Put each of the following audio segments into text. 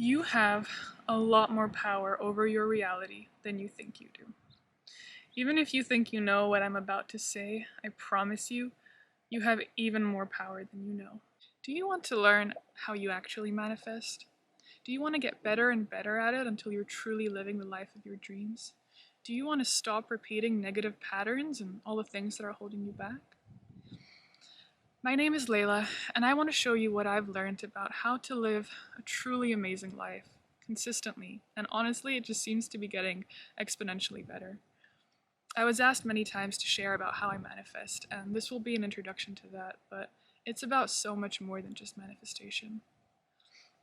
You have a lot more power over your reality than you think you do. Even if you think you know what I'm about to say, I promise you, you have even more power than you know. Do you want to learn how you actually manifest? Do you want to get better and better at it until you're truly living the life of your dreams? Do you want to stop repeating negative patterns and all the things that are holding you back? My name is Leila, and I want to show you what I've learned about how to live a truly amazing life consistently, and honestly, it just seems to be getting exponentially better. I was asked many times to share about how I manifest, and this will be an introduction to that, but it's about so much more than just manifestation.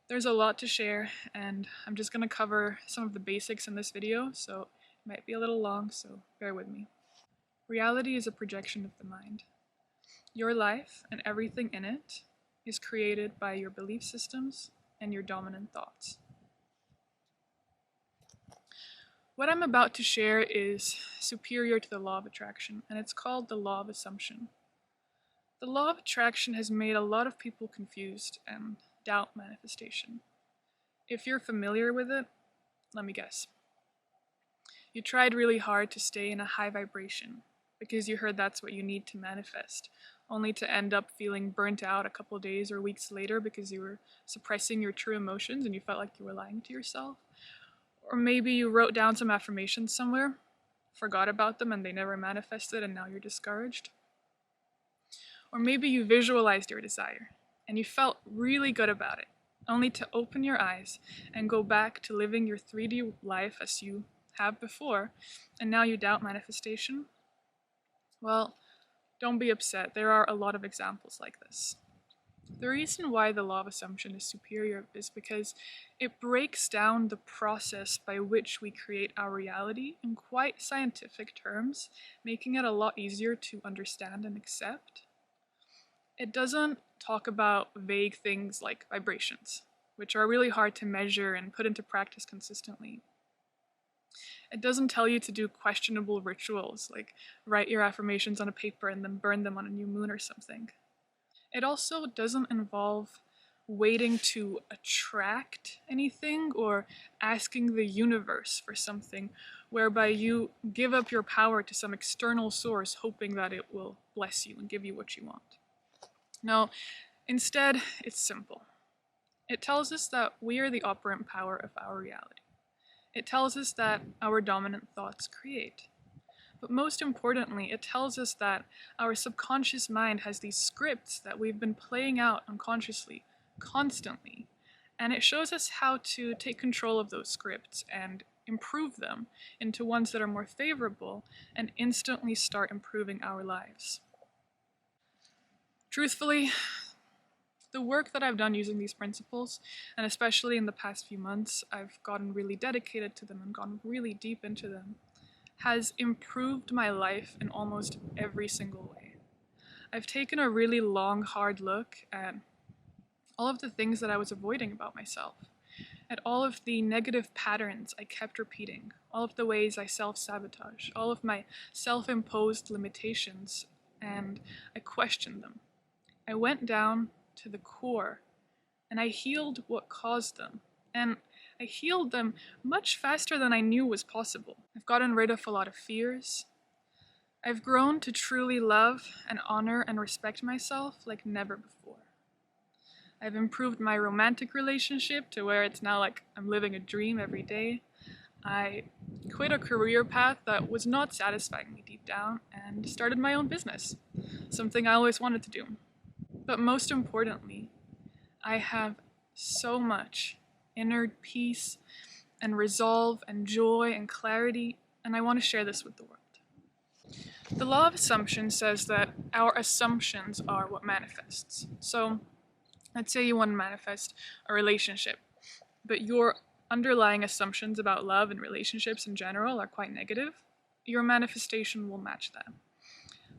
There's a lot to share, and I'm just going to cover some of the basics in this video, so it might be a little long, so bear with me. Reality is a projection of the mind. Your life and everything in it is created by your belief systems and your dominant thoughts. What I'm about to share is superior to the law of attraction, and it's called the law of assumption. The law of attraction has made a lot of people confused and doubt manifestation. If you're familiar with it, let me guess. You tried really hard to stay in a high vibration because you heard that's what you need to manifest, only to end up feeling burnt out a couple days or weeks later because you were suppressing your true emotions and you felt like you were lying to yourself. Or maybe you wrote down some affirmations somewhere, forgot about them, and they never manifested, and now you're discouraged. Or maybe you visualized your desire and you felt really good about it, only to open your eyes and go back to living your 3D life as you have before, and now you doubt manifestation. Well, don't be upset, there are a lot of examples like this. The reason why the law of assumption is superior is because it breaks down the process by which we create our reality in quite scientific terms, making it a lot easier to understand and accept. It doesn't talk about vague things like vibrations, which are really hard to measure and put into practice consistently. It doesn't tell you to do questionable rituals, like write your affirmations on a paper and then burn them on a new moon or something. It also doesn't involve waiting to attract anything or asking the universe for something, whereby you give up your power to some external source hoping that it will bless you and give you what you want. No, instead, it's simple. It tells us that we are the operant power of our reality. It tells us that our dominant thoughts create. But most importantly, it tells us that our subconscious mind has these scripts that we've been playing out unconsciously, constantly, and it shows us how to take control of those scripts and improve them into ones that are more favorable and instantly start improving our lives. Truthfully, the work that I've done using these principles, and especially in the past few months, I've gotten really dedicated to them and gone really deep into them, has improved my life in almost every single way. I've taken a really long, hard look at all of the things that I was avoiding about myself, at all of the negative patterns I kept repeating, all of the ways I self-sabotage, all of my self-imposed limitations, and I questioned them. I went down to the core, and I healed what caused them. And I healed them much faster than I knew was possible. I've gotten rid of a lot of fears. I've grown to truly love and honor and respect myself like never before. I've improved my romantic relationship to where it's now like I'm living a dream every day. I quit a career path that was not satisfying me deep down and started my own business, something I always wanted to do. But most importantly, I have so much inner peace and resolve and joy and clarity, and I want to share this with the world. The law of assumption says that our assumptions are what manifests. So let's say you want to manifest a relationship, but your underlying assumptions about love and relationships in general are quite negative. Your manifestation will match that.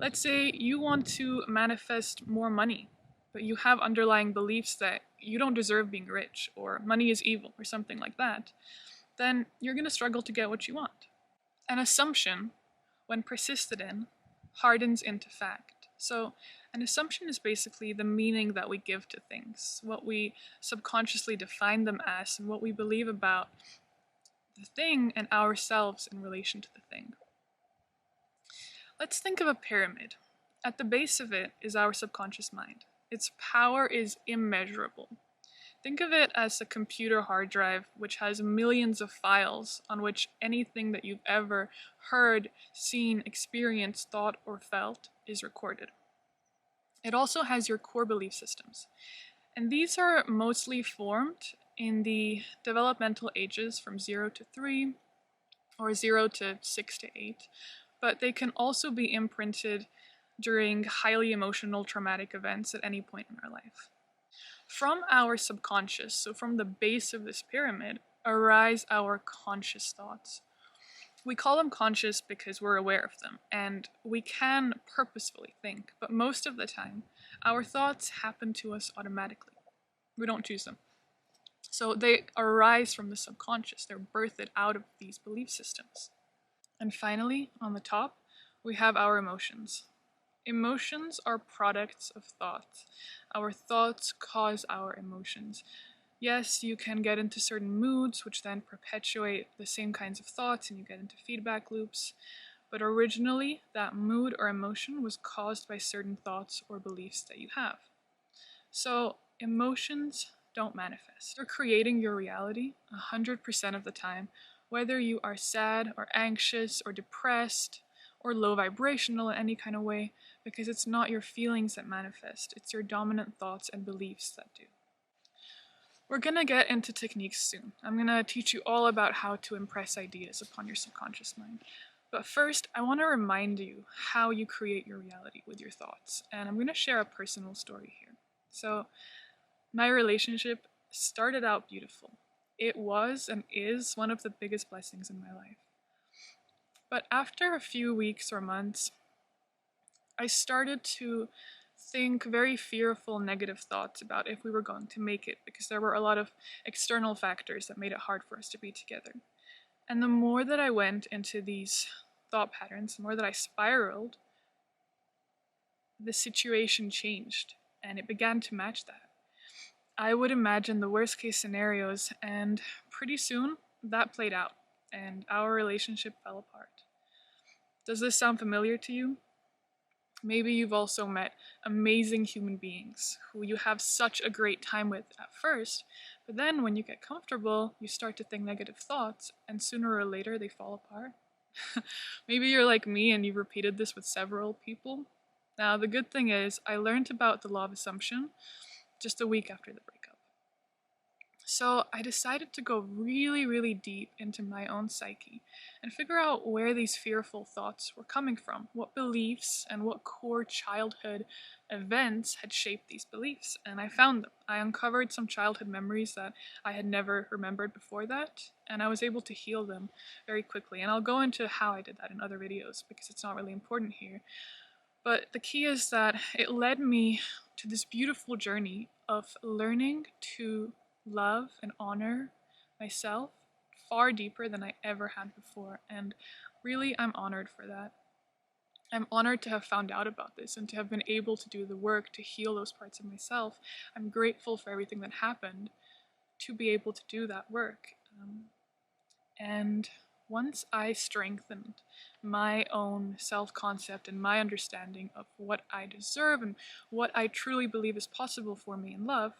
Let's say you want to manifest more money, but you have underlying beliefs that you don't deserve being rich, or money is evil, or something like that, then you're going to struggle to get what you want. An assumption, when persisted in, hardens into fact. So An assumption is basically the meaning that we give to things, what we subconsciously define them as, and what we believe about the thing and ourselves in relation to the thing. Let's think of a pyramid. At the base of it is our subconscious mind. Its power is immeasurable. Think of it as a computer hard drive which has millions of files on which anything that you've ever heard, seen, experienced, thought, or felt is recorded. It also has your core belief systems, and these are mostly formed in the developmental ages from 0 to 3 or 0 to 6 to 8, but they can also be imprinted during highly emotional traumatic events at any point in our life. From our subconscious, so from the base of this pyramid, arise our conscious thoughts. We call them conscious because we're aware of them, and we can purposefully think, but most of the time, our thoughts happen to us automatically. We don't choose them. So they arise from the subconscious, they're birthed out of these belief systems. And finally, on the top, we have our emotions. Emotions are products of thoughts. Our thoughts cause our emotions. Yes, you can get into certain moods, which then perpetuate the same kinds of thoughts, and you get into feedback loops. But originally, that mood or emotion was caused by certain thoughts or beliefs that you have. So, emotions don't manifest. You're creating your reality 100% of the time, whether you are sad or anxious or depressed or low vibrational in any kind of way, because it's not your feelings that manifest, it's your dominant thoughts and beliefs that do. We're gonna get into techniques soon. I'm gonna teach you all about how to impress ideas upon your subconscious mind. But first, I want to remind you how you create your reality with your thoughts, and I'm gonna share a personal story here. So, my relationship started out beautiful. It was and is one of the biggest blessings in my life. But after a few weeks or months, I started to think very fearful, negative thoughts about if we were going to make it, because there were a lot of external factors that made it hard for us to be together. And the more that I went into these thought patterns, the more that I spiraled, the situation changed, and it began to match that. I would imagine the worst case scenarios, and pretty soon that played out, and our relationship fell apart. Does this sound familiar to you? Maybe you've also met amazing human beings who you have such a great time with at first, but then when you get comfortable, you start to think negative thoughts, and sooner or later they fall apart. Maybe you're like me and you've repeated this with several people. Now, the good thing is, I learned about the law of assumption just a week after the breakup. So I decided to go really, really deep into my own psyche and figure out where these fearful thoughts were coming from, what beliefs and what core childhood events had shaped these beliefs. And I found them. I uncovered some childhood memories that I had never remembered before that, and I was able to heal them very quickly. And I'll go into how I did that in other videos because it's not really important here. But the key is that it led me to this beautiful journey of learning to love and honor myself far deeper than I ever had before, and really I'm honored for that. I'm honored to have found out about this and to have been able to do the work to heal those parts of myself. I'm grateful for everything that happened to be able to do that work. And once I strengthened my own self-concept and my understanding of what I deserve and what I truly believe is possible for me in love,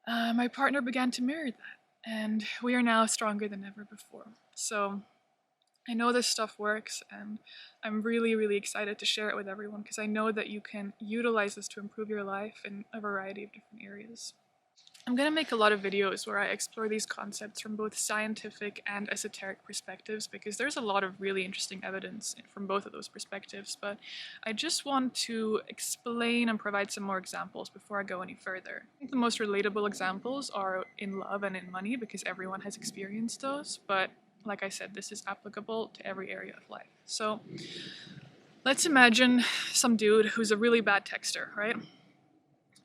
my partner began to mirror that, and we are now stronger than ever before. So I know this stuff works, and I'm really, really excited to share it with everyone because I know that you can utilize this to improve your life in a variety of different areas. I'm going to make a lot of videos where I explore these concepts from both scientific and esoteric perspectives because there's a lot of really interesting evidence from both of those perspectives, but I just want to explain and provide some more examples before I go any further. I think the most relatable examples are in love and in money because everyone has experienced those, but like I said, this is applicable to every area of life. So let's imagine some dude who's a really bad texter, right?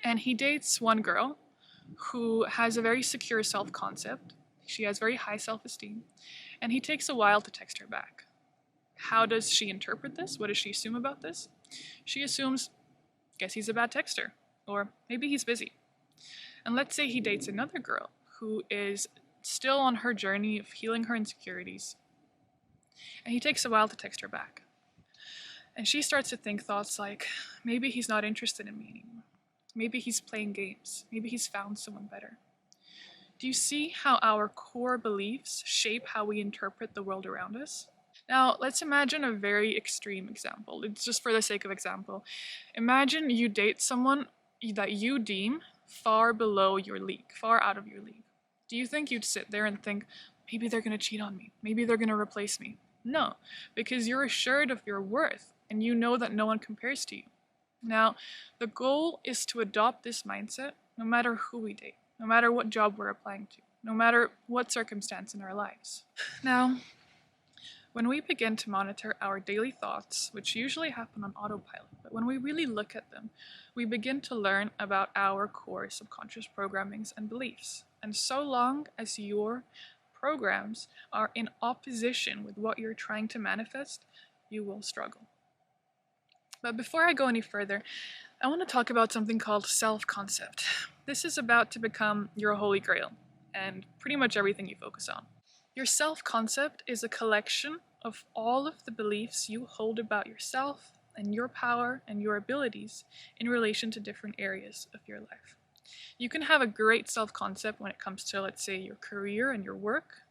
And he dates one girl who has a very secure self-concept. She has very high self-esteem, and he takes a while to text her back. How does she interpret this? What does she assume about this? She assumes Guess he's a bad texter. Or maybe he's busy. And let's say he dates another girl who is still on her journey of healing her insecurities. And he takes a while to text her back. And she starts to think thoughts like, maybe he's not interested in me anymore. Maybe he's playing games. Maybe he's found someone better. Do you see how our core beliefs shape how we interpret the world around us? Now, let's imagine a very extreme example. It's just for the sake of example. Imagine you date someone that you deem far below your league, far out of your league. Do you think you'd sit there and think, maybe they're going to cheat on me? Maybe they're going to replace me? No, because you're assured of your worth and you know that no one compares to you. Now, the goal is to adopt this mindset no matter who we date, no matter what job we're applying to, no matter what circumstance in our lives. Now, when we begin to monitor our daily thoughts, which usually happen on autopilot, but when we really look at them, we begin to learn about our core subconscious programmings and beliefs. And so long as your programs are in opposition with what you're trying to manifest, you will struggle. But before I go any further, I want to talk about something called self-concept. This is about to become your holy grail, and pretty much everything you focus on. Your self-concept is a collection of all of the beliefs you hold about yourself and your power and your abilities in relation to different areas of your life. You can have a great self-concept when it comes to, let's say, your career and your work,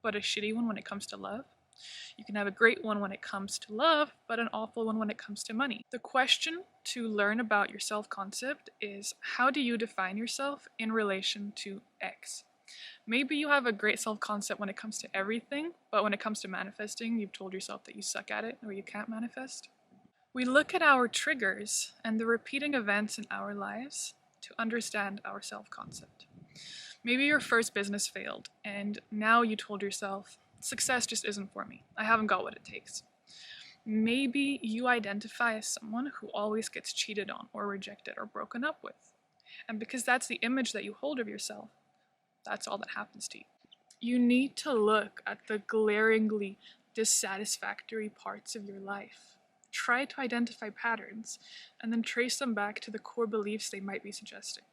but a shitty one when it comes to love. You can have a great one when it comes to love, but an awful one when it comes to money. The question to learn about your self-concept is, how do you define yourself in relation to X? Maybe you have a great self-concept when it comes to everything, but when it comes to manifesting, you've told yourself that you suck at it or you can't manifest. We look at our triggers and the repeating events in our lives to understand our self-concept. Maybe your first business failed, and now you told yourself, success just isn't for me. I haven't got what it takes. Maybe you identify as someone who always gets cheated on or rejected or broken up with. And because that's the image that you hold of yourself, that's all that happens to you. You need to look at the glaringly dissatisfactory parts of your life. Try to identify patterns, and then trace them back to the core beliefs they might be suggesting.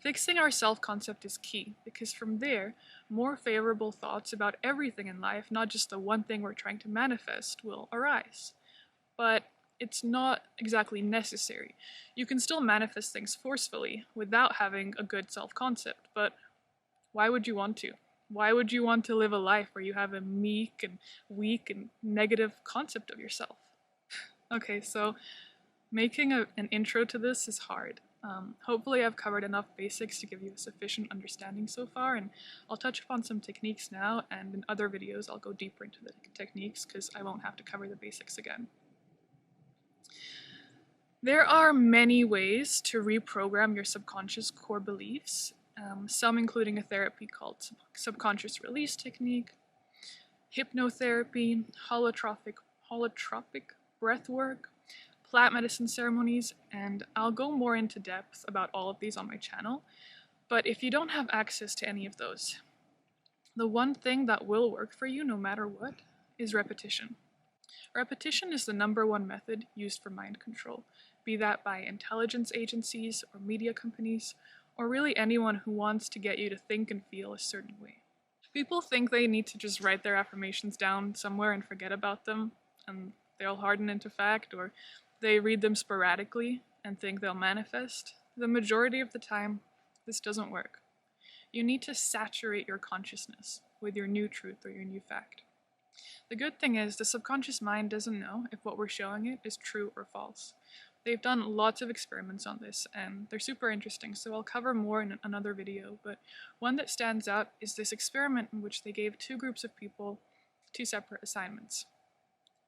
Fixing our self-concept is key, because from there, more favorable thoughts about everything in life, not just the one thing we're trying to manifest, will arise. But it's not exactly necessary. You can still manifest things forcefully without having a good self-concept, but why would you want to? Why would you want to live a life where you have a meek and weak and negative concept of yourself? Okay, so making an intro to this is hard. Hopefully I've covered enough basics to give you a sufficient understanding so far, and I'll touch upon some techniques now, and in other videos I'll go deeper into the techniques because I won't have to cover the basics again. There are many ways to reprogram your subconscious core beliefs, some including a therapy called subconscious release technique, hypnotherapy, holotropic breath work, plant medicine ceremonies, and I'll go more into depth about all of these on my channel. But if you don't have access to any of those, the one thing that will work for you no matter what is repetition. Repetition is the #1 method used for mind control, be that by intelligence agencies or media companies, or really anyone who wants to get you to think and feel a certain way. People think they need to just write their affirmations down somewhere and forget about them, and they'll harden into fact, or they read them sporadically and think they'll manifest. The majority of the time, this doesn't work. You need to saturate your consciousness with your new truth or your new fact. The good thing is the subconscious mind doesn't know if what we're showing it is true or false. They've done lots of experiments on this, and they're super interesting, so I'll cover more in another video, but one that stands out is this experiment in which they gave 2 groups of people 2 separate assignments.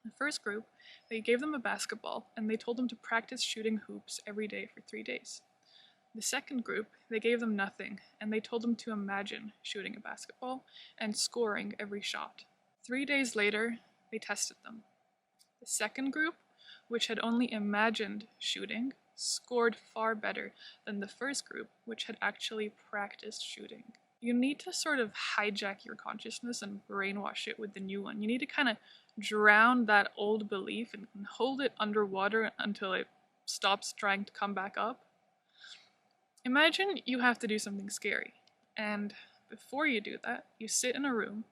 The first group, they gave them a basketball, and they told them to practice shooting hoops every day for 3 days. The second group, they gave them nothing, and they told them to imagine shooting a basketball and scoring every shot. 3 days later, they tested them. The second group, which had only imagined shooting, scored far better than the first group, which had actually practiced shooting. You need to sort of hijack your consciousness and brainwash it with the new one. You need to kind of drown that old belief and hold it underwater until it stops trying to come back up. Imagine you have to do something scary, and before you do that, you sit in a room,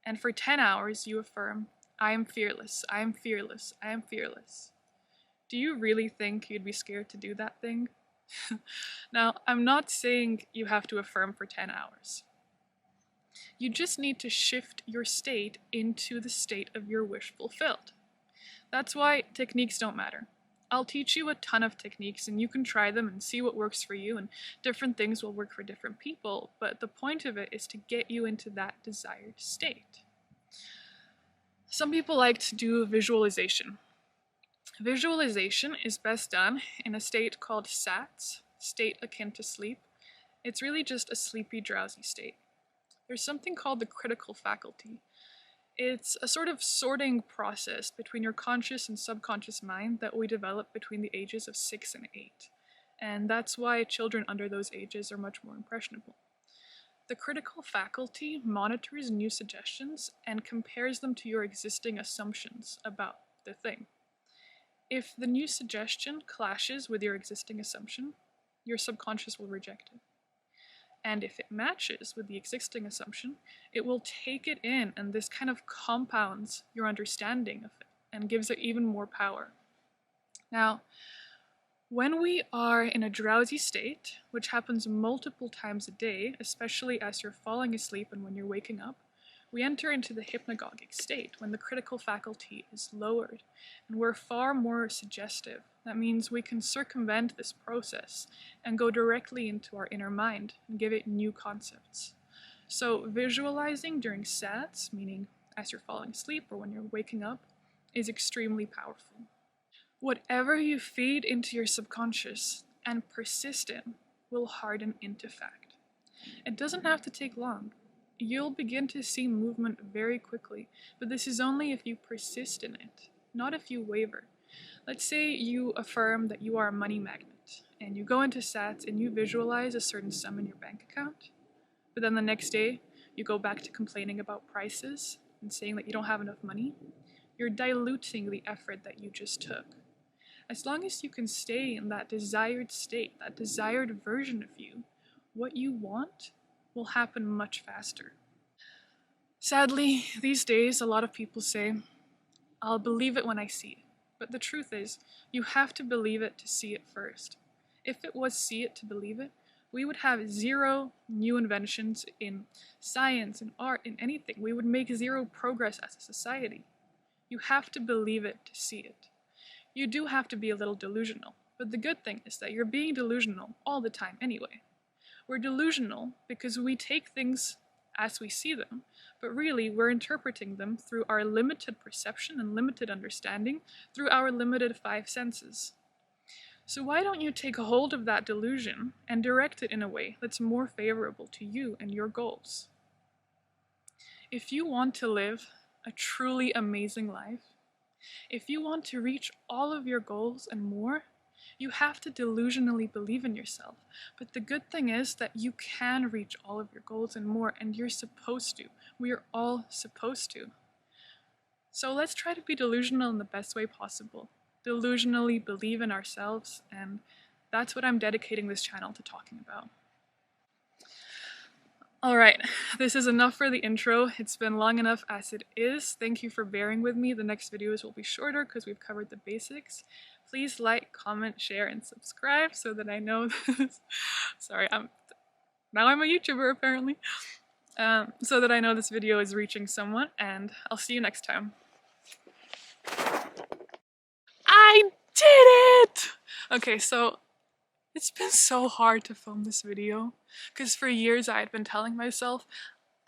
and for 10 hours you affirm, I am fearless, I am fearless, I am fearless. Do you really think you'd be scared to do that thing? Now, I'm not saying you have to affirm for 10 hours. You just need to shift your state into the state of your wish fulfilled. That's why techniques don't matter. I'll teach you a ton of techniques and you can try them and see what works for you, and different things will work for different people, but the point of it is to get you into that desired state. Some people like to do visualization. Visualization is best done in a state called SATS, state akin to sleep. It's really just a sleepy, drowsy state. There's something called the critical faculty. It's a sort of sorting process between your conscious and subconscious mind that we develop between the ages of 6 and 8. And that's why children under those ages are much more impressionable. The critical faculty monitors new suggestions and compares them to your existing assumptions about the thing. If the new suggestion clashes with your existing assumption, your subconscious will reject it. And if it matches with the existing assumption, it will take it in, and this kind of compounds your understanding of it and gives it even more power. Now, when we are in a drowsy state, which happens multiple times a day, especially as you're falling asleep and when you're waking up, we enter into the hypnagogic state when the critical faculty is lowered, and we're far more suggestive. That means we can circumvent this process and go directly into our inner mind and give it new concepts. So visualizing during SATS, meaning as you're falling asleep or when you're waking up, is extremely powerful. Whatever you feed into your subconscious and persist in will harden into fact. It doesn't have to take long. You'll begin to see movement very quickly, but this is only if you persist in it, not if you waver. Let's say you affirm that you are a money magnet, and you go into SATS and you visualize a certain sum in your bank account, but then the next day you go back to complaining about prices and saying that you don't have enough money. You're diluting the effort that you just took. As long as you can stay in that desired state, that desired version of you, what you want will happen much faster. Sadly, these days, a lot of people say, I'll believe it when I see it. But the truth is, you have to believe it to see it first. If it was see it to believe it, we would have zero new inventions in science, in art, in anything. We would make zero progress as a society. You have to believe it to see it. You do have to be a little delusional, but the good thing is that you're being delusional all the time anyway. We're delusional because we take things as we see them, but really we're interpreting them through our limited perception and limited understanding through our limited 5 senses. So why don't you take a hold of that delusion and direct it in a way that's more favorable to you and your goals? If you want to live a truly amazing life, if you want to reach all of your goals and more, you have to delusionally believe in yourself. But the good thing is that you can reach all of your goals and more, and you're supposed to. We are all supposed to. So let's try to be delusional in the best way possible. Delusionally believe in ourselves, and that's what I'm dedicating this channel to talking about. Alright, this is enough for the intro. It's been long enough as it is. Thank you for bearing with me. The next videos will be shorter because we've covered the basics. Please like, comment, share, and subscribe so that I know this. Sorry, now I'm a YouTuber apparently. So that I know this video is reaching someone, and I'll see you next time. I did it! Okay, so it's been so hard to film this video because for years I had been telling myself,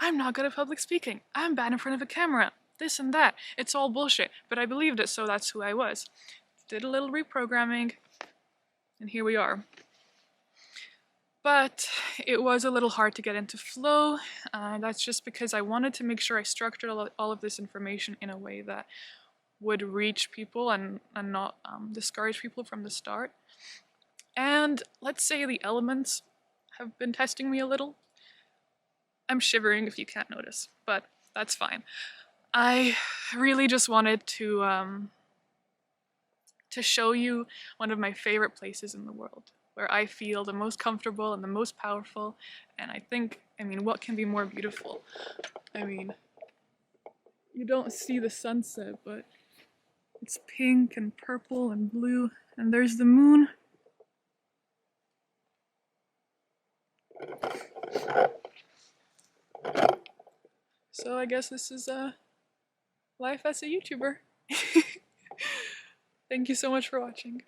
I'm not good at public speaking. I'm bad in front of a camera. This and that. It's all bullshit. But I believed it, so that's who I was. Did a little reprogramming, and here we are. But it was a little hard to get into flow. That's just because I wanted to make sure I structured all of this information in a way that would reach people and not discourage people from the start. And let's say the elements have been testing me a little. I'm shivering if you can't notice, but that's fine. I really just wanted to to show you one of my favorite places in the world, where I feel the most comfortable and the most powerful. And I mean, what can be more beautiful? I mean, you don't see the sunset, but it's pink and purple and blue, and there's the moon. So I guess this is life as a YouTuber. Thank you so much for watching.